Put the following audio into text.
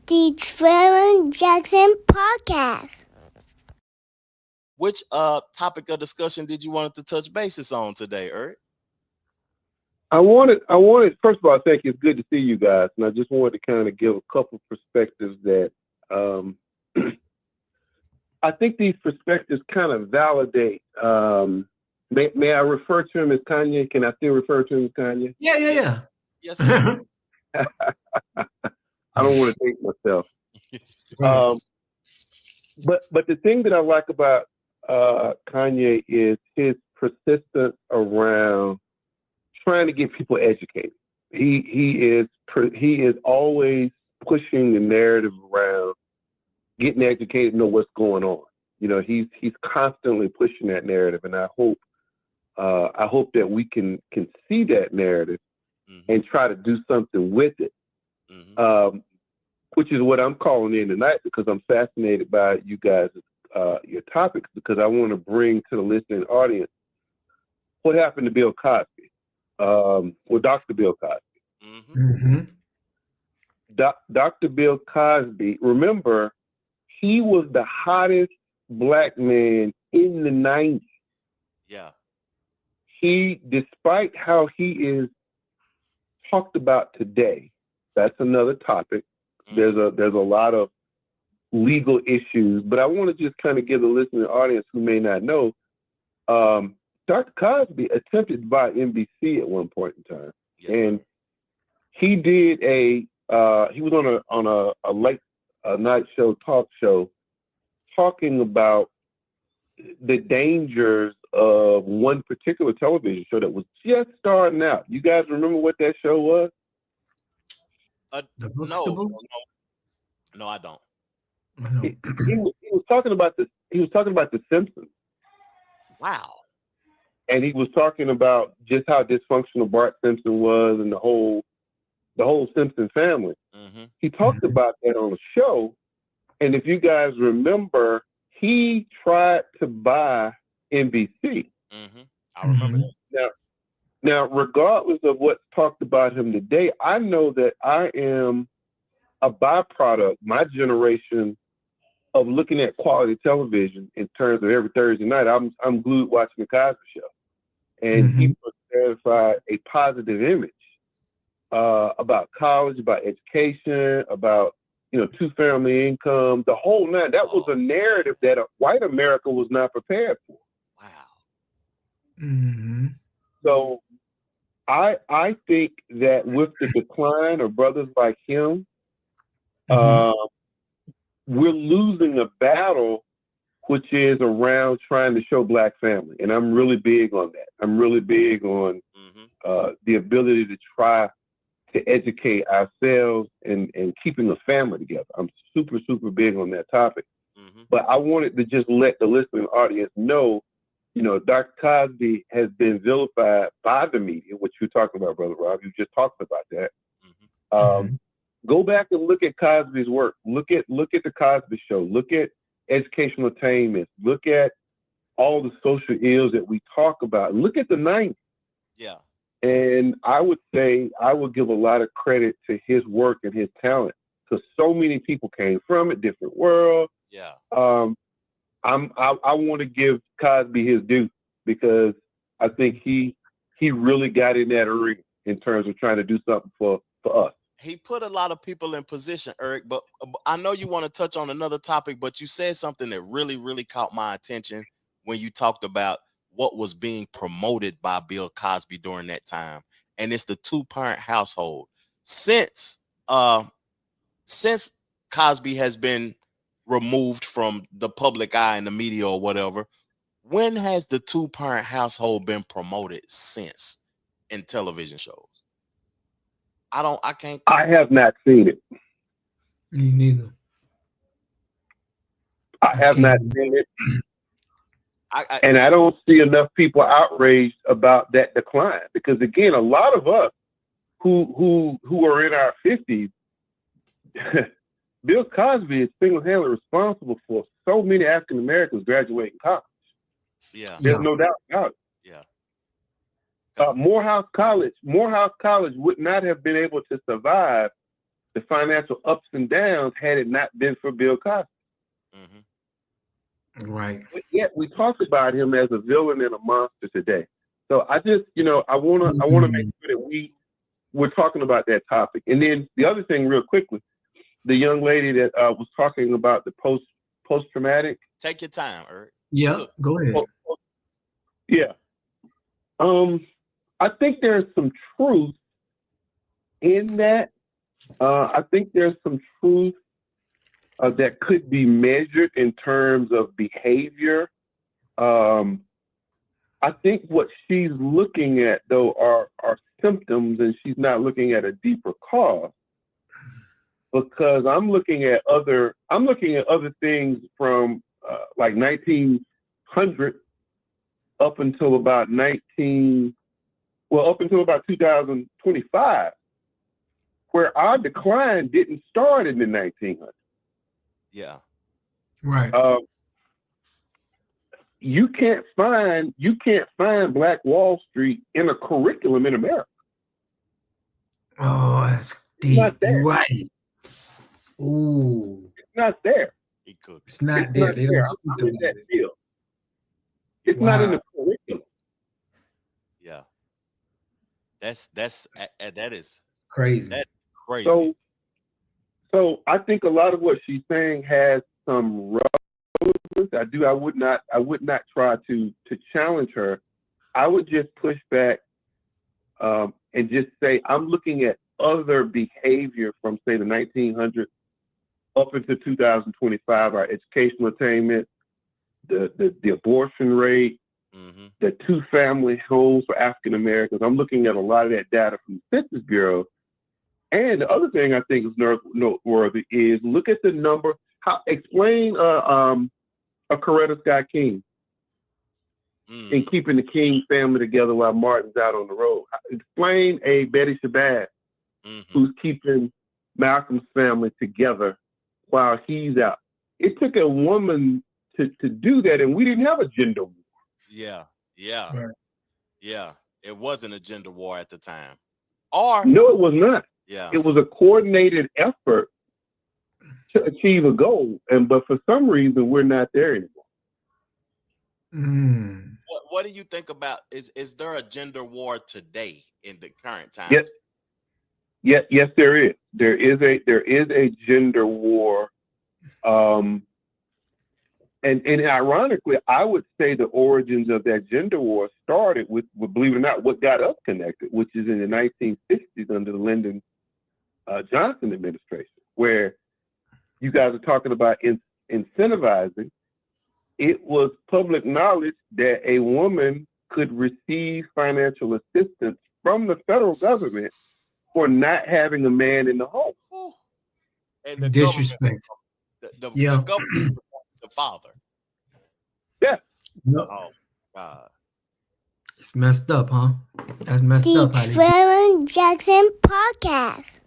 The Trevor Jackson Podcast. Which topic of discussion did you want to touch bases on today, Eric? I wanted. First of all, thank you. It's good to see you guys, and I just wanted to kind of give a couple perspectives that um, I think these perspectives kind of validate. May I refer to him as Kanye? Can I still refer to him as Kanye? Yeah. Yes, sir. I don't want to think myself. Um, but the thing that I like about Kanye is his persistence around trying to get people educated. He is always pushing the narrative around getting educated, know what's going on. You know, he's constantly pushing that narrative, and I hope that we can see that narrative and try to do something with it. Which is what I'm calling in tonight, because I'm fascinated by you guys, your topics, because I want to bring to the listening audience what happened to Bill Cosby, Dr. Bill Cosby. Dr. Bill Cosby, remember, he was the hottest black man in the 90s. Yeah. Despite how he is talked about today, that's another topic. There's a lot of legal issues, but I want to just kind of give the listening audience who may not know, Dr. Cosby attempted to buy NBC at one point in time. Yes, and sir. he did he was on a late night show, talk show, talking about the dangers of one particular television show that was just starting out. You guys remember what that show was? No, I don't. He was talking about the Simpsons. Wow. And he was talking about just how dysfunctional Bart Simpson was and the whole Simpson family. He talked about that on the show. And if you guys remember, he tried to buy NBC. I remember that. Now, regardless of what's talked about him today, I know that I am a byproduct, my generation, of looking at quality television in terms of every Thursday night. I'm glued watching the Cosby Show, and people verify a positive image about college, about education, about two-family income, the whole nine. That was a narrative that white America was not prepared for. Wow. So I think that with the decline of brothers like him, we're losing a battle, which is around trying to show black family. And I'm really big on that. I'm really big on the ability to try to educate ourselves and keeping a family together. I'm super, super big on that topic. But I wanted to just let the listening audience know, Dr. Cosby has been vilified by the media, which you're talking about, Brother Rob. You just talked about that. Go back and look at Cosby's work. Look at the Cosby Show. Look at educational attainment. Look at all the social ills that we talk about. Look at the 90s. Yeah. And I would say I would give a lot of credit to his work and his talent, because so many people came from a different world. Yeah. I want to give Cosby his due, because I think he really got in that arena in terms of trying to do something for us. He put a lot of people in position, Eric, but I know you want to touch on another topic, but you said something that really, really caught my attention when you talked about what was being promoted by Bill Cosby during that time. And it's the two-parent household. Since Cosby has been removed from the public eye in the media or whatever, when has the two-parent household been promoted since in television shows? I have not seen it. Me neither. I have not seen it. And I don't see enough people outraged about that decline, because again, a lot of us who are in our 50s, Bill Cosby is single-handedly responsible for so many African Americans graduating college. Yeah, there's no doubt about it. Yeah. Morehouse College would not have been able to survive the financial ups and downs had it not been for Bill Cosby. Right. But yet we talk about him as a villain and a monster today. So I just, I want to make sure that we're talking about that topic. And then the other thing, real quickly, the young lady that was talking about the post-traumatic. Take your time, Eric. Yeah, go ahead. Yeah. I think there's some truth in that. I think there's some truth that could be measured in terms of behavior. I think what she's looking at, though, are symptoms, and she's not looking at a deeper cause. Because I'm looking at other things from like 1900 up until about 2025, where our decline didn't start in the 1900s. Yeah. Right. You can't find Black Wall Street in a curriculum in America. Oh, that's deep. Not there. Right. Ooh. It's not there. He could. It's not there. They don't speak I'm in about that it. field. It's not in the curriculum. Yeah. That is Crazy. That's crazy. So I think a lot of what she's saying has some relevance. I would not try to challenge her. I would just push back and just say I'm looking at other behavior from, say, the 1900s up into 2025, our educational attainment, the abortion rate, the two-family homes for African Americans. I'm looking at a lot of that data from the Census Bureau. And the other thing I think is noteworthy is look at the number. Explain a Coretta Scott King in keeping the King family together while Martin's out on the road. Explain a Betty Shabazz who's keeping Malcolm's family together while he's out. It took a woman to do that, and we didn't have a gender war. Yeah. Right. Yeah. It wasn't a gender war at the time. Or no, it was not. Yeah. It was a coordinated effort to achieve a goal, but for some reason we're not there anymore. What do you think about? Is there a gender war today in the current time? Yes, there is. There is a gender war, and ironically, I would say the origins of that gender war started with, believe it or not, what got us connected, which is in the 1960s under the Lyndon Johnson administration, where you guys are talking about incentivizing. It was public knowledge that a woman could receive financial assistance from the federal government for not having a man in the home. And the Disrespect. The government, the father. Yeah. Yep. Oh God. It's messed up, huh? That's messed up. The Trevor Jackson Podcast.